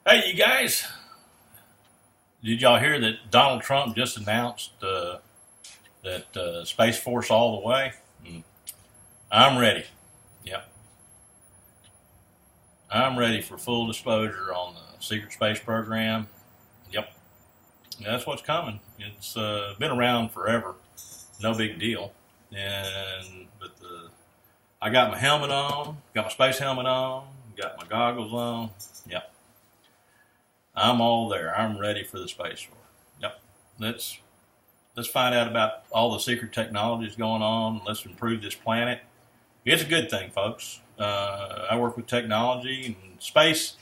Hey, you guys, did y'all hear that Donald Trump just announced that Space Force all the way? I'm ready. Yep. I'm ready for full disclosure on the secret space program. Yep. That's what's coming. It's been around forever. No big deal. I got my helmet on, got my space helmet on, got my goggles on. Yep. I'm all there. I'm ready for the space war. Yep. Let's find out about all the secret technologies going on. Let's improve this planet. It's a good thing, folks. I work with technology, and space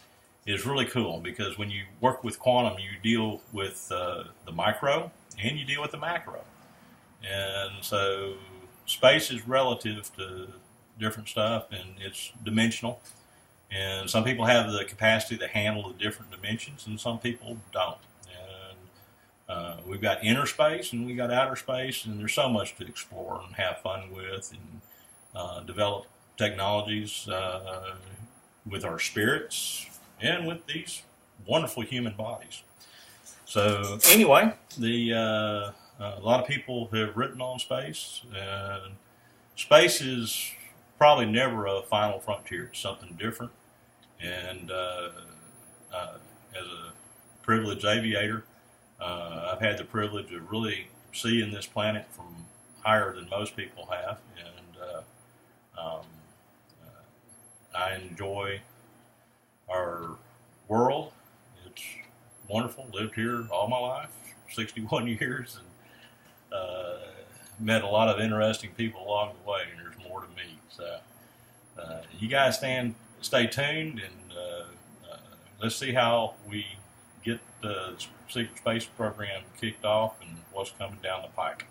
is really cool because when you work with quantum, you deal with the micro and you deal with the macro. And so space is relative to different stuff, and it's dimensional. And some people have the capacity to handle the different dimensions, and some people don't. And we've got inner space and we got outer space, and there's so much to explore and have fun with, and develop technologies with our spirits and with these wonderful human bodies. So anyway, a lot of people have written on space, and space is probably never a final frontier. It's something different. And as a privileged aviator, I've had the privilege of really seeing this planet from higher than most people have. And I enjoy our world. It's wonderful. Lived here all my life, 61 years, and met a lot of interesting people along the way, and there's more to meet. So you guys stay tuned, and let's see how we get the secret space program kicked off and what's coming down the pike.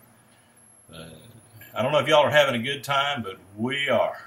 I don't know if y'all are having a good time, but we are.